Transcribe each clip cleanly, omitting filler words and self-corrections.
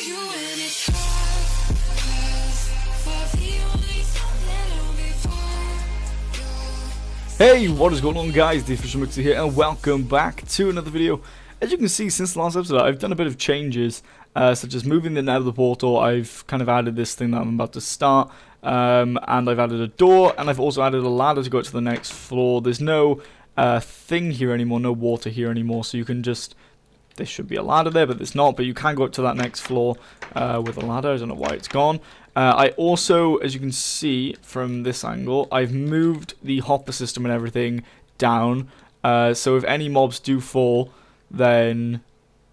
you when it's for the only something I'll be for. Hey, what is going on, guys? The Official Mixer here, and welcome back to another video. As you can see, since the last episode, I've done a bit of changes, such as moving the nether portal. I've kind of added this thing that I'm about to start, and I've added a door, and I've also added a ladder to go to the next floor. There's no thing here anymore, no water here anymore, so you can just... There should be a ladder there, but there's not. But you can go up to that next floor with a ladder. I don't know why it's gone. I also, as you can see from this angle, I've moved the hopper system and everything down. So if any mobs do fall, then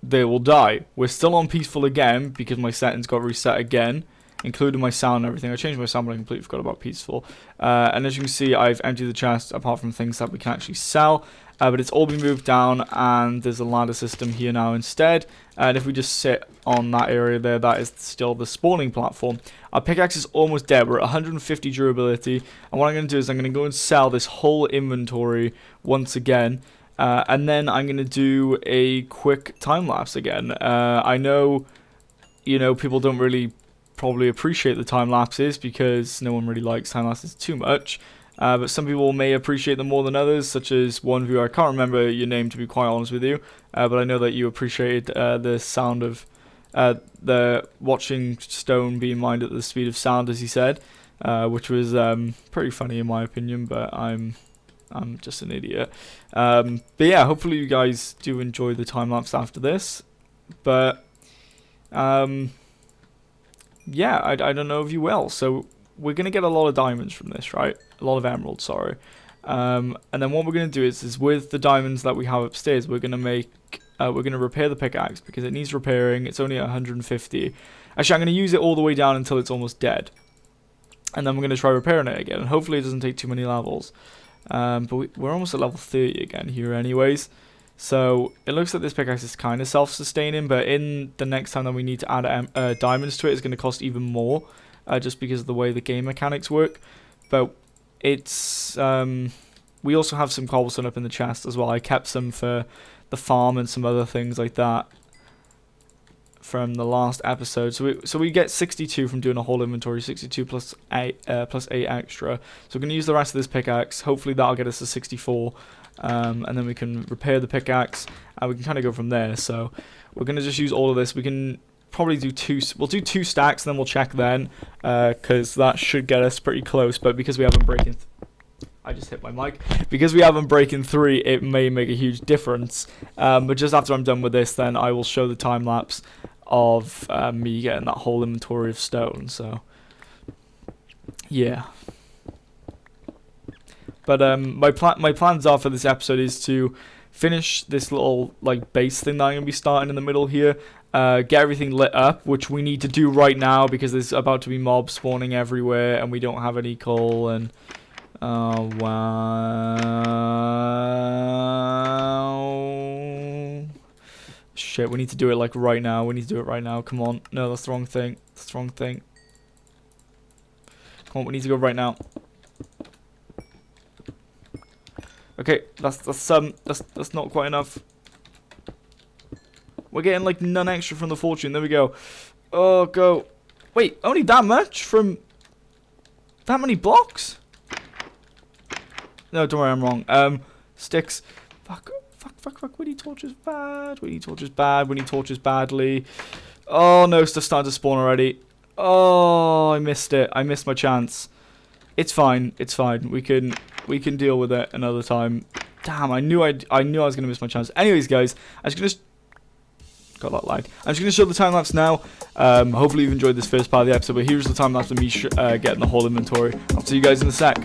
they will die. We're still on peaceful again because my settings got reset again, including my sound and everything. I changed my sound, but I completely forgot about peaceful. And as you can see, I've emptied the chest apart from things that we can actually sell. But it's all been moved down, and there's a ladder system here now instead. And if we just sit on that area there, that is still the spawning platform. Our pickaxe is almost dead. We're at 150 durability. And what I'm going to do is I'm going to go and sell this whole inventory once again. And then I'm going to do a quick time lapse again. I know, people don't really probably appreciate the time lapses because no one really likes time lapses too much. But some people may appreciate them more than others, such as one viewer. I can't remember your name, to be quite honest with you, but I know that you appreciated the sound of the watching stone being mined at the speed of sound, as he said, which was pretty funny in my opinion, but I'm just an idiot. But yeah, hopefully you guys do enjoy the time lapse after this. But yeah, I don't know if you will. So we're going to get a lot of diamonds from this, right? A lot of emeralds, sorry. And then what we're going to do is with the diamonds that we have upstairs, we're going to repair the pickaxe because it needs repairing. It's only at 150. Actually, I'm going to use it all the way down until it's almost dead. And then we're going to try repairing it again. And hopefully it doesn't take too many levels. But we're almost at level 30 again here anyways. So it looks like this pickaxe is kind of self-sustaining. But in the next time that we need to add diamonds to it, it's going to cost even more. Just because of the way the game mechanics work. But it's we also have some cobblestone up in the chest as well. I kept some for the farm and some other things like that from the last episode. So we get 62 from doing a whole inventory, 62 plus 8 extra. So we're going to use the rest of this pickaxe. Hopefully that'll get us to 64. And then we can repair the pickaxe and we can kind of go from there. So we're going to just use all of this. We can probably do we'll do 2 stacks and then we'll check then, because that should get us pretty close. But because we haven't breaking I just hit my mic. Because we haven't breaking 3, it may make a huge difference. But just after I'm done with this, then I will show the time lapse of me getting that whole inventory of stone. So yeah. But my plans are for this episode is to finish this little base thing that I'm gonna be starting in the middle here. Get everything lit up, which we need to do right now because there's about to be mobs spawning everywhere and we don't have any coal. And oh wow, shit, we need to do it right now. We need to do it right now. Come on. No, that's the wrong thing. That's the wrong thing. Come on, we need to go right now. Okay, that's not quite enough. We're getting none extra from the fortune. There we go. Oh, go. Wait, only that much from that many blocks? No, don't worry, I'm wrong. Sticks. Fuck. We need torches bad. We need torches bad. We need torches badly. Oh no, stuff's starting to spawn already. Oh, I missed it. I missed my chance. It's fine. It's fine. We can deal with it another time. Damn, I knew I was gonna miss my chance. Anyways, guys, I'm just gonna got that lag. I'm just gonna show the time lapse now. Hopefully you've enjoyed this first part of the episode. But here's the time lapse of me getting the whole inventory. I'll see you guys in a sec.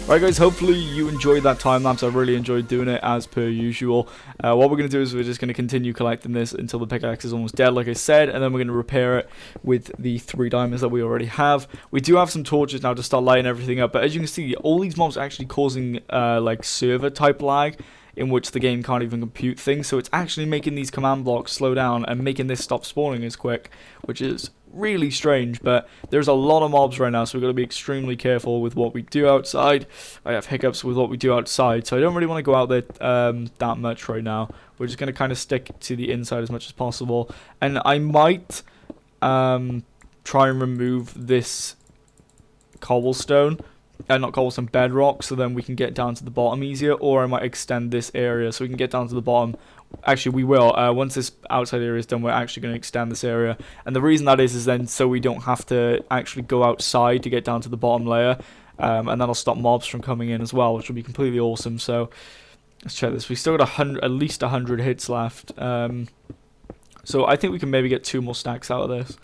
Right guys, hopefully you enjoyed that time lapse. I really enjoyed doing it as per usual. What we're going to do is we're just going to continue collecting this until the pickaxe is almost dead, like I said, and then we're going to repair it with the 3 diamonds that we already have. We do have some torches now to start lighting everything up, but as you can see, all these mobs are actually causing like server type lag, in which the game can't even compute things, so it's actually making these command blocks slow down and making this stop spawning as quick, which is really strange. But there's a lot of mobs right now, so we've got to be extremely careful with what we do outside. I have hiccups with what we do outside, so I don't really want to go out there that much right now. We're just going to kind of stick to the inside as much as possible, and I might try and remove this cobblestone, not cobblestone, bedrock, so then we can get down to the bottom easier, or I might extend this area so we can get down to the bottom. Actually, we will. Once this outside area is done, we're actually going to extend this area. And the reason that is then so we don't have to actually go outside to get down to the bottom layer. And that'll stop mobs from coming in as well, which will be completely awesome. So let's check this. We still got at least 100 hits left. So I think we can maybe get 2 more stacks out of this.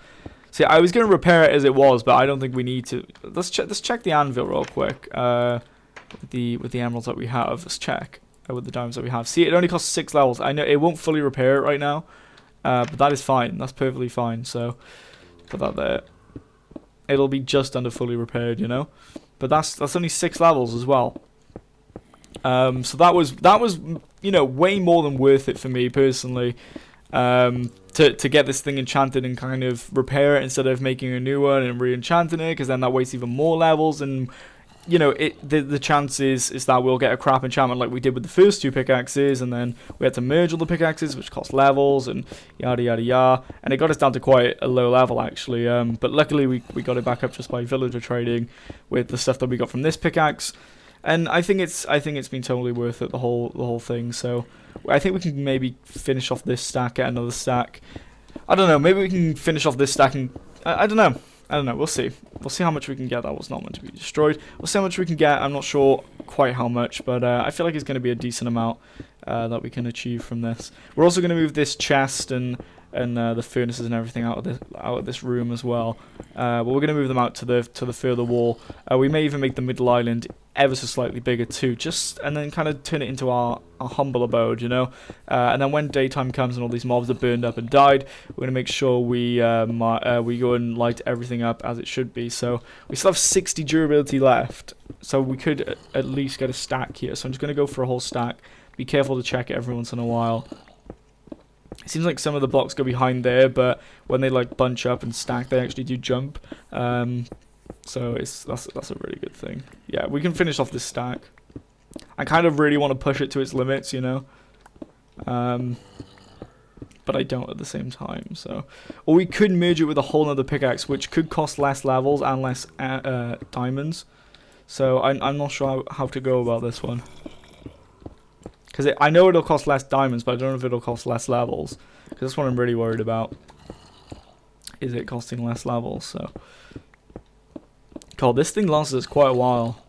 See, I was going to repair it as it was, but I don't think we need to. Let's check the anvil real quick. With the emeralds that we have. Let's check. With the diamonds that we have. See, it only costs 6 levels. I know it won't fully repair it right now, but that is fine. That's perfectly fine. So put that there. It'll be just under fully repaired, you know. But that's only 6 levels as well. So that was you know, way more than worth it for me personally. To get this thing enchanted and kind of repair it instead of making a new one and re-enchanting it, because then that wastes even more levels. And you know, the chances is that we'll get a crap enchantment like we did with the first 2 pickaxes, and then we had to merge all the pickaxes, which cost levels and yada yada yada, and it got us down to quite a low level actually. But luckily we got it back up just by villager trading with the stuff that we got from this pickaxe, and I think it's been totally worth it, the whole thing. So I think we can maybe finish off this stack, get another stack. I don't know. Maybe we can finish off this stack and I don't know. We'll see. We'll see how much we can get. That was not meant to be destroyed. We'll see how much we can get. I'm not sure quite how much, but I feel like it's going to be a decent amount that we can achieve from this. We're also going to move this chest and the furnaces and everything out of this room as well. But we're going to move them out to the further wall. We may even make the middle island ever so slightly bigger too, and then kind of turn it into our humble abode, you know. And then when daytime comes and all these mobs are burned up and died, we're going to make sure we go and light everything up as it should be. So we still have 60 durability left, so we could at least get a stack here. So I'm just going to go for a whole stack. Be careful to check it every once in a while. It seems like some of the blocks go behind there, but when they like bunch up and stack, they actually do jump. So that's a really good thing. Yeah, we can finish off this stack. I kind of really want to push it to its limits, you know. But I don't at the same time. So, or we could merge it with a whole other pickaxe, which could cost less levels and less diamonds. So I'm not sure how to go about this one. Because I know it'll cost less diamonds, but I don't know if it'll cost less levels. Because that's what I'm really worried about. Is it costing less levels? So, God, this thing lasts us quite a while.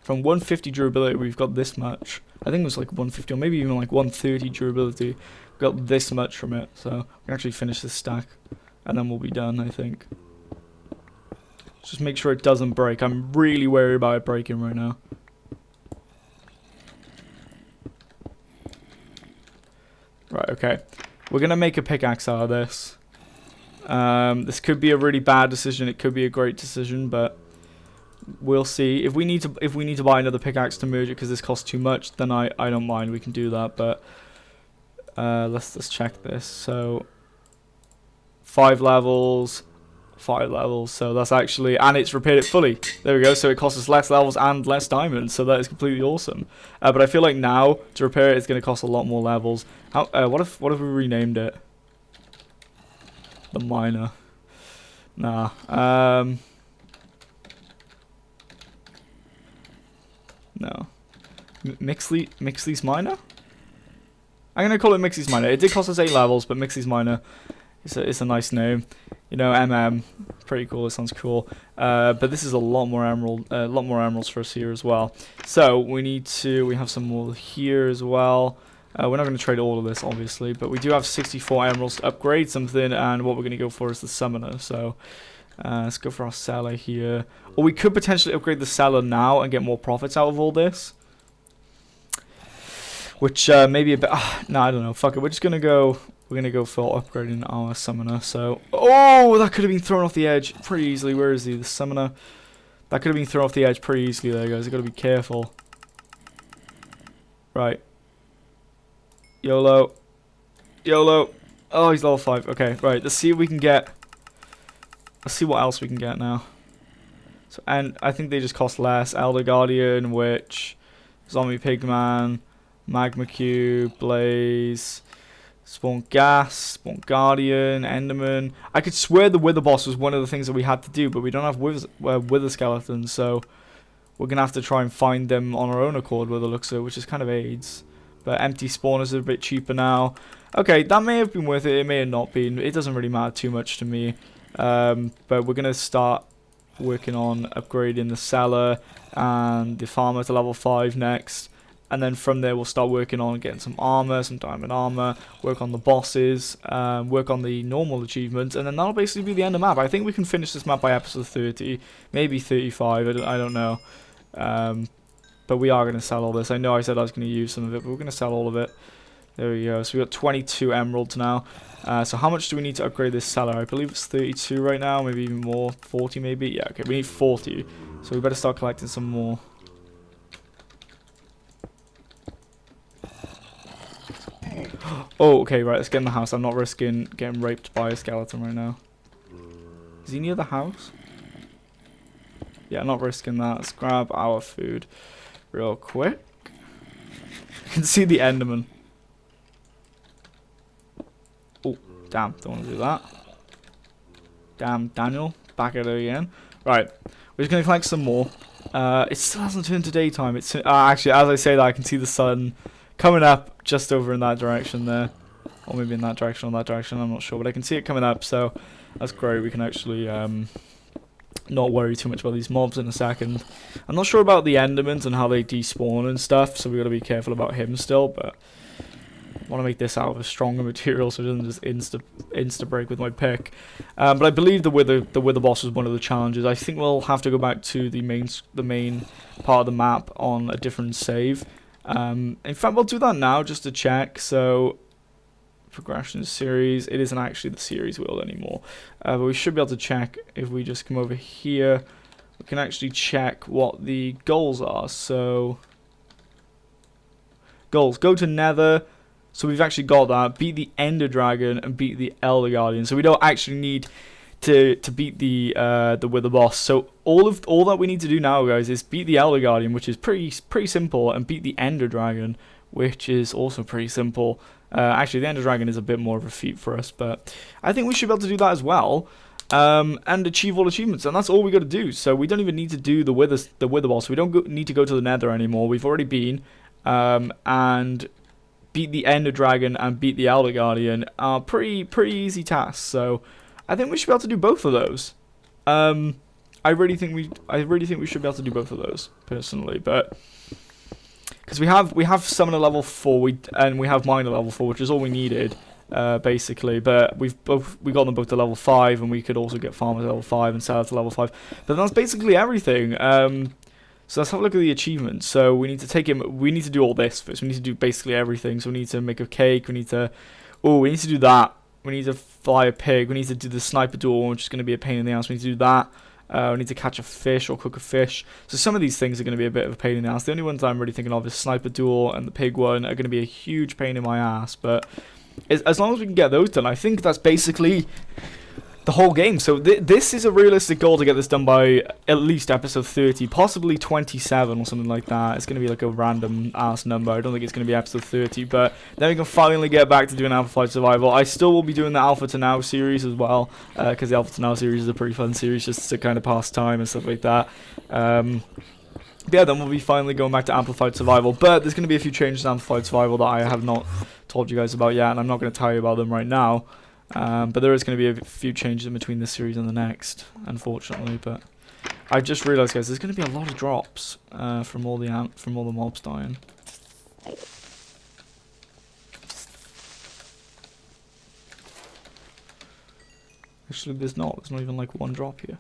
From 150 durability, we've got this much. I think it was like 150 or maybe even like 130 durability. We've got this much from it. So, we can actually finish this stack. And then we'll be done, I think. Just make sure it doesn't break. I'm really worried about it breaking right now. Right, okay. We're going to make a pickaxe out of this. This could be a really bad decision. It could be a great decision, but we'll see. If we need to buy another pickaxe to merge it because this costs too much, then I don't mind. We can do that, but let's check this. So 5 levels, 5 levels. So that's actually, and it's repaired it fully. There we go. So it costs us less levels and less diamonds. So that is completely awesome. But I feel like now to repair it, it's going to cost a lot more levels. How? What if we renamed it? The miner. Nah. No. Mixley's miner? I'm gonna call it Mixley's miner. It did cost us 8 levels, but Mixley's miner it's a nice name. You know, MM. Pretty cool. It sounds cool. But this is a lot more emeralds for us here as well. So we have some more here as well. We're not going to trade all of this, obviously, but we do have 64 emeralds to upgrade something, and what we're going to go for is the summoner. So let's go for our seller here. Or we could potentially upgrade the seller now and get more profits out of all this. Which maybe a bit... no, I don't know. Fuck it. We're going to go for upgrading our summoner. So, oh, that could have been thrown off the edge pretty easily. Where is he? The summoner. That could have been thrown off the edge pretty easily there, guys. You've got to be careful. Right. YOLO. YOLO. Oh, he's level 5. Okay, right. Let's see if we can get... Let's see what else we can get now. So, and I think they just cost less. Elder Guardian, Witch, Zombie Pigman, Magma Cube, Blaze, Spawn Gas, Spawn Guardian, Enderman. I could swear the Wither Boss was one of the things that we had to do, but we don't have Wither Skeletons, so we're going to have to try and find them on our own accord with the looks of it, which is kind of AIDS. But empty spawners are a bit cheaper now. Okay, that may have been worth it. It may have not been. It doesn't really matter too much to me. But we're going to start working on upgrading the seller and the farmer to level 5 next. And then from there, we'll start working on getting some armor, some diamond armor, work on the bosses, work on the normal achievements. And then that'll basically be the end of the map. I think we can finish this map by episode 30, maybe 35. I don't know. But we are going to sell all this. I know I said I was going to use some of it, but we're going to sell all of it. There we go. So we've got 22 emeralds now. So how much do we need to upgrade this seller? I believe it's 32 right now, maybe even more. 40 maybe? Yeah, okay. We need 40. So we better start collecting some more. Oh, okay, right. Let's get in the house. I'm not risking getting raped by a skeleton right now. Is he near the house? Yeah, not risking that. Let's grab our food real quick. You can see the Enderman. Oh, damn. Don't want to do that. Damn, Daniel. Back at it again. Right. We're just going to collect some more. It still hasn't turned to daytime. It's actually, as I say that, I can see the sun coming up just over in that direction there. Or maybe in that direction or that direction. I'm not sure. But I can see it coming up. So that's great. We can actually... not worry too much about these mobs in a second. I'm not sure about the Endermans and how they despawn and stuff, so we got to be careful about him still, but I want to make this out of a stronger material so it doesn't just insta break with my pick. But I believe the wither boss was one of the challenges. I think we'll have to go back to the main part of the map on a different save. In fact, we'll do that now just to check. So progression series, it isn't actually the series wheel anymore, but we should be able to check if we just come over here. We can actually check what the goals are. So goals, go to Nether. So we've actually got that. Beat the Ender Dragon and beat the Elder Guardian. So we don't actually need to beat the Wither boss. So all that we need to do now, guys, is beat the Elder Guardian, which is pretty simple, and beat the Ender Dragon, which is also pretty simple. Actually, the Ender Dragon is a bit more of a feat for us, but I think we should be able to do that as well, and achieve all achievements, and that's all we got to do. So we don't even need to do the Wither boss. We don't need to go to the Nether anymore. We've already been, and beat the Ender Dragon and beat the Elder Guardian are pretty easy tasks. So I think we should be able to do both of those. I really think we should be able to do both of those personally, but because we have Summoner level 4 and we have Miner level 4, which is all we needed basically. But we got them both to level 5, and we could also get Farmer to level 5 and Seller to level 5. But that's basically everything. So let's have a look at the achievements. So we need to do all this first. We need to do basically everything. So we need to make a cake. We need to do that. We need to fly a pig. We need to do the sniper duel, which is going to be a pain in the ass. We need to do that. We need to catch a fish or cook a fish. So some of these things are going to be a bit of a pain in the ass. The only ones I'm really thinking of is sniper duel and the pig one are going to be a huge pain in my ass. But as long as we can get those done, I think that's basically the whole game. So this is a realistic goal to get this done by at least episode 30, possibly 27 or something like that. It's going to be like a random ass number. I don't think it's going to be episode 30, but then we can finally get back to doing Alpha Flight Survival. I still will be doing the Alpha to Now series as well, because the Alpha to Now series is a pretty fun series just to kind of pass time and stuff like that. Yeah, then we'll be finally going back to Amplified Survival, but there's going to be a few changes to Amplified Survival that I have not told you guys about yet, and I'm not going to tell you about them right now. But there is going to be a few changes in between this series and the next, unfortunately. But I just realised, guys, there's going to be a lot of drops from all the mobs dying. Actually, there's not even like one drop here.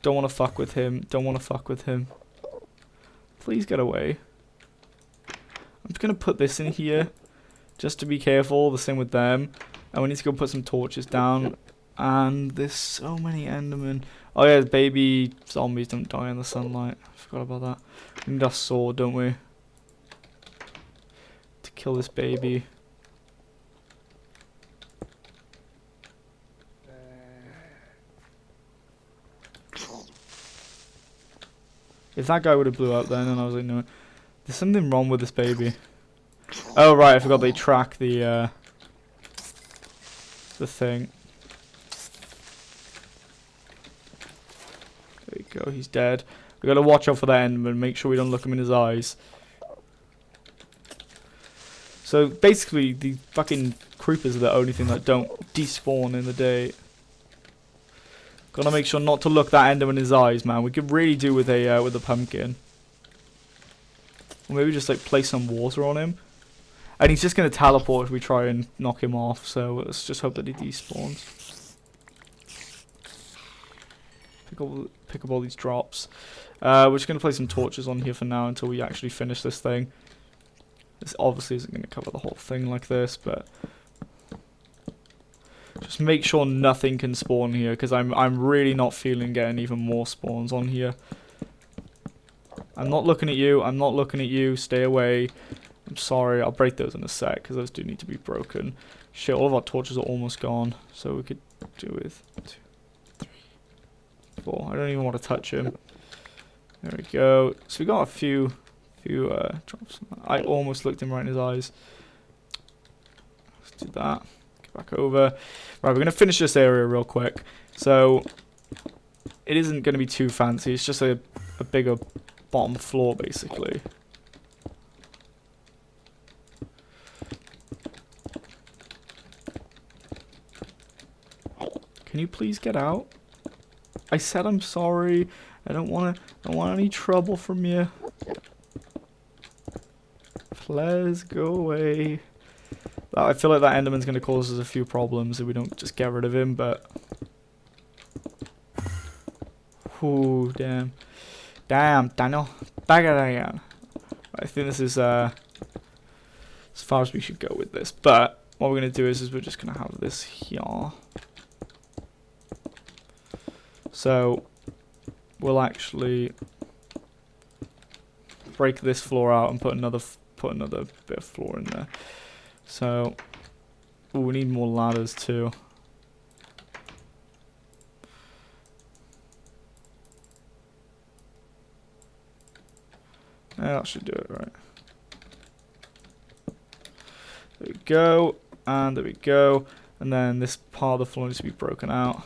Don't want to fuck with him. Don't want to fuck with him. Please get away. I'm just going to put this in here just to be careful. The same with them. And we need to go put some torches down. And there's so many Endermen. Oh yeah, baby zombies don't die in the sunlight. I forgot about that. We need our sword, don't we? To kill this baby. If that guy would have blew up then, and I was like, no, there's something wrong with this baby. Oh right, I forgot they track the thing. There you go, he's dead. We gotta watch out for that Enderman, make sure we don't look him in his eyes. So basically, the fucking creepers are the only thing that don't despawn in the day. Gotta make sure not to look that Enderman in his eyes, man. We could really do with a pumpkin. Or maybe just like place some water on him. And he's just gonna teleport if we try and knock him off. So let's just hope that he despawns. Pick up all these drops. We're just gonna place some torches on here for now until we actually finish this thing. This obviously isn't gonna cover the whole thing like this, but just make sure nothing can spawn here, because I'm really not feeling getting even more spawns on here. I'm not looking at you. I'm not looking at you. Stay away. I'm sorry. I'll break those in a sec, because those do need to be broken. Shit, all of our torches are almost gone. So we could do with 2, 3, 4. I don't even want to touch him. There we go. So we got a few drops. I almost looked him right in his eyes. Let's do that. Back over. Right, we're going to finish this area real quick. So, it isn't going to be too fancy. It's just a bigger bottom floor, basically. Can you please get out? I said I'm sorry. I don't want any trouble from you. Please go away. I feel like that Enderman's going to cause us a few problems if we don't just get rid of him, but... Ooh, damn. Damn, Daniel. Back at it again. I think this is as far as we should go with this, but what we're going to do is we're just going to have this here. So, we'll actually break this floor out and put another bit of floor in there. So, ooh, we need more ladders too. Yeah, that should do it, right. There we go, and there we go. And then this part of the floor needs to be broken out.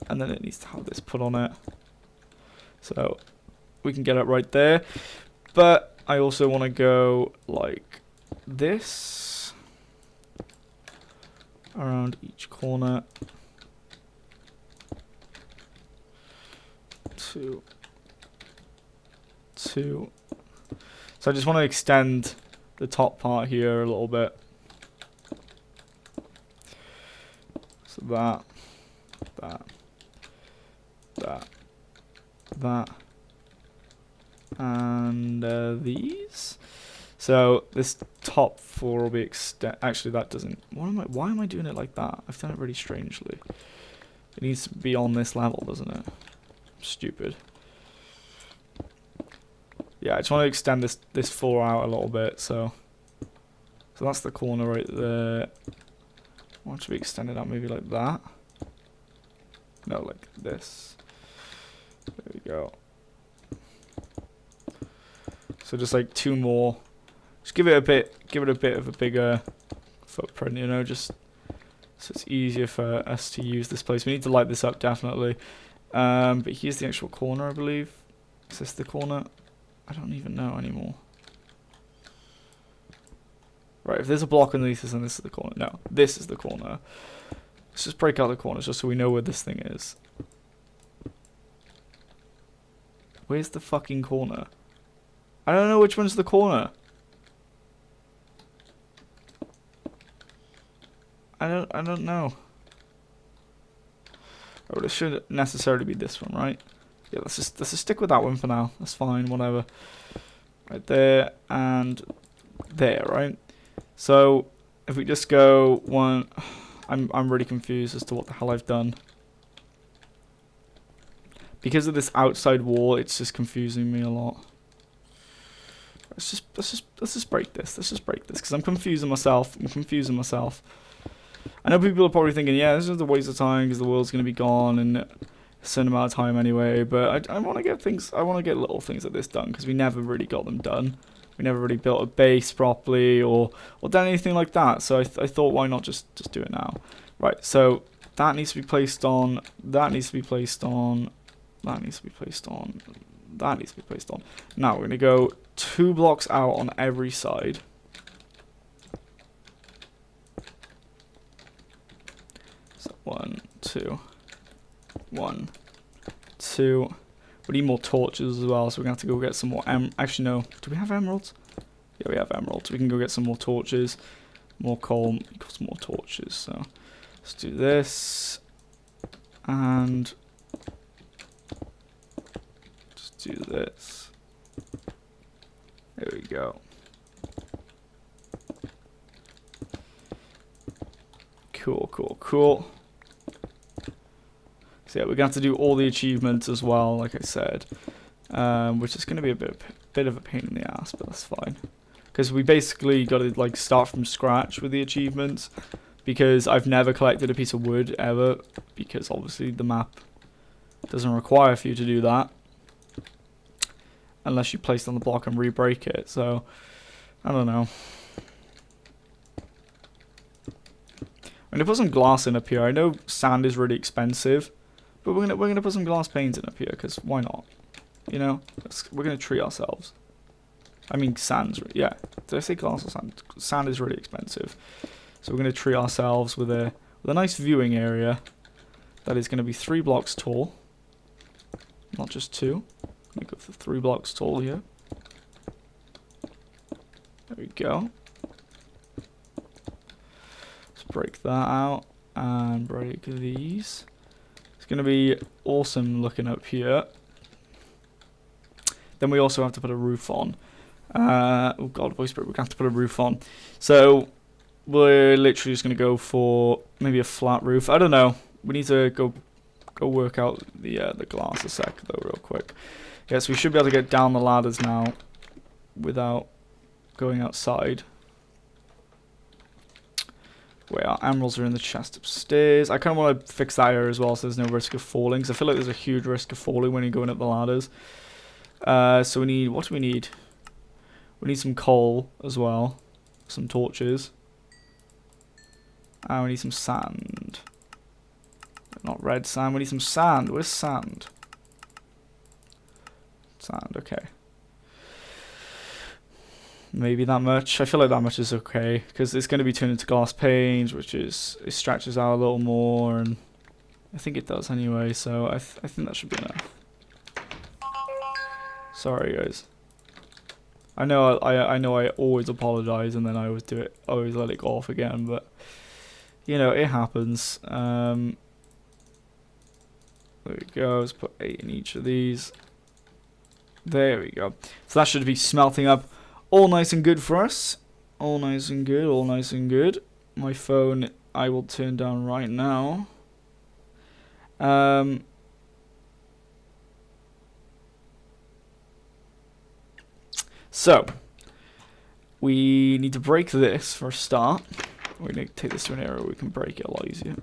and then it needs to have this put on it. So we can get it right there. But I also want to go like this around each corner. 2, 2. So I just want to extend the top part here a little bit. So that, and these. So this top 4 will be actually that doesn't, why am I doing it like that? I've done it really strangely. It needs to be on this level, doesn't it? Stupid. Yeah, I just want to extend this 4 out a little bit, so that's the corner right there. I want it to be extended out maybe like that. No, like this. There we go. So just like 2 more. Just give it a bit of a bigger footprint, you know, just so it's easier for us to use this place. We need to light this up definitely. But here's the actual corner, I believe. Is this the corner? I don't even know anymore. Right, if there's a block underneath this, then this is the corner. No, this is the corner. Let's just break out the corners just so we know where this thing is. Where's the fucking corner? I don't know which one's the corner. I don't know. Oh, it shouldn't necessarily be this one, right? Yeah, let's just stick with that one for now. That's fine, whatever. Right there and there, right? So if we just go one, I'm really confused as to what the hell I've done. Because of this outside wall, it's just confusing me a lot. Let's just break this. Let's just break this because I'm confusing myself. I know people are probably thinking, yeah, this is a waste of time because the world's going to be gone in a certain amount of time anyway. But I want to get things. I want to get little things like this done because we never really got them done. We never really built a base properly or done anything like that. So I thought, why not just do it now? Right. So that needs to be placed on. That needs to be placed on. That needs to be placed on. That needs to be placed on. Now we're going to go 2 blocks out on every side. So 1, 2. 1, 2. We need more torches as well, so we're going to have to go get some more actually, no. Do we have emeralds? Yeah, we have emeralds. We can go get some more torches. More coal equals more torches. So let's do this. And just do this. There we go. Cool, cool, cool. So yeah, we're gonna have to do all the achievements as well, like I said, which is gonna be a bit of a pain in the ass, but that's fine, because we basically got to like start from scratch with the achievements, because I've never collected a piece of wood ever, because obviously the map doesn't require for you to do that unless you place it on the block and re-break it. So I don't know. I'm gonna put some glass in up here. I know sand is really expensive, but we're gonna put some glass panes in up here because why not? You know, we're gonna treat ourselves. I mean, sand's yeah. Did I say glass or sand? Sand is really expensive, so we're gonna treat ourselves with a nice viewing area that is gonna be 3 blocks tall, not just 2. I'm gonna go for 3 blocks tall here. There we go. Let's break that out and break these. It's going to be awesome looking up here. Then we also have to put a roof on. Oh god, voice break, we're going to have to put a roof on. So we're literally just going to go for maybe a flat roof. I don't know. We need to go work out the glass a sec though real quick. Yes, we should be able to get down the ladders now without going outside. Wait, our emeralds are in the chest upstairs. I kind of want to fix that area as well so there's no risk of falling. Because I feel like there's a huge risk of falling when you're going up the ladders. So we need... What do we need? We need some coal as well. Some torches. And we need some sand. Not red sand. We need some sand. Where's sand? Sand. Okay. Maybe that much. I feel like that much is okay because it's going to be turned into glass panes, which is it stretches out a little more, and I think it does anyway. So I think that should be enough. Sorry, guys. I know I always apologize and then I always do it. I always let it go off again, but you know it happens. There we go. Let's put 8 in each of these. There we go. So that should be smelting up. All nice and good for us. All nice and good, all nice and good. My phone I will turn down right now. So, we need to break this for a start. We're going to take this to an area where we can break it a lot easier.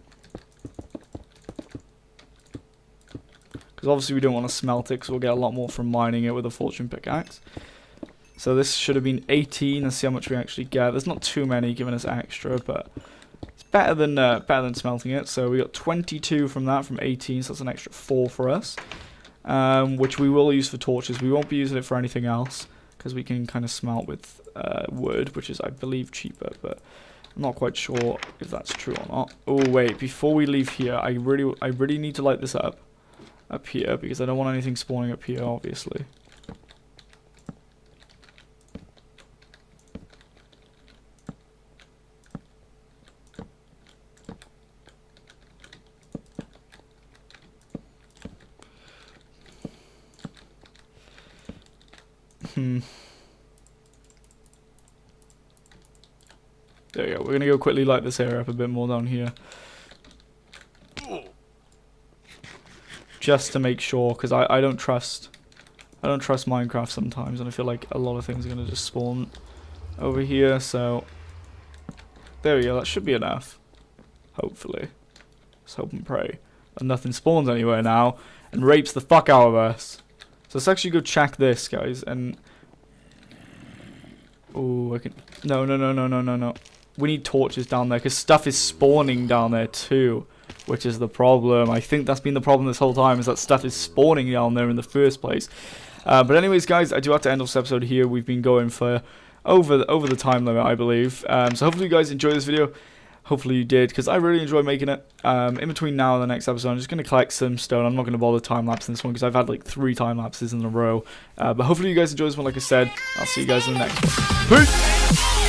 Because obviously we don't want to smelt it because we'll get a lot more from mining it with a fortune pickaxe. So this should have been 18. Let's see how much we actually get. There's not too many giving us extra, but it's better than smelting it. So we got 22 from that, from 18. So that's an extra 4 for us, which we will use for torches. We won't be using it for anything else because we can kind of smelt with wood, which is I believe cheaper, but I'm not quite sure if that's true or not. Oh wait, before we leave here, I really need to light this up here because I don't want anything spawning up here, obviously. There we go. We're going to go quickly light this area up a bit more down here. Just to make sure, because I don't trust Minecraft sometimes, and I feel like a lot of things are going to just spawn over here, so there we go. That should be enough. Hopefully. Let's hope and pray. And nothing spawns anywhere now and rapes the fuck out of us. So let's actually go check this, guys, and oh, I can... No. We need torches down there, because stuff is spawning down there too, which is the problem. I think that's been the problem this whole time, is that stuff is spawning down there in the first place. But anyways, guys, I do have to end off this episode here. We've been going for over the time limit, I believe. So hopefully you guys enjoyed this video. Hopefully you did, because I really enjoy making it. In between now and the next episode, I'm just going to collect some stone. I'm not going to bother time-lapsing this one, because I've had like 3 time-lapses in a row. But hopefully you guys enjoyed this one, like I said. I'll see you guys in the next one. Peace!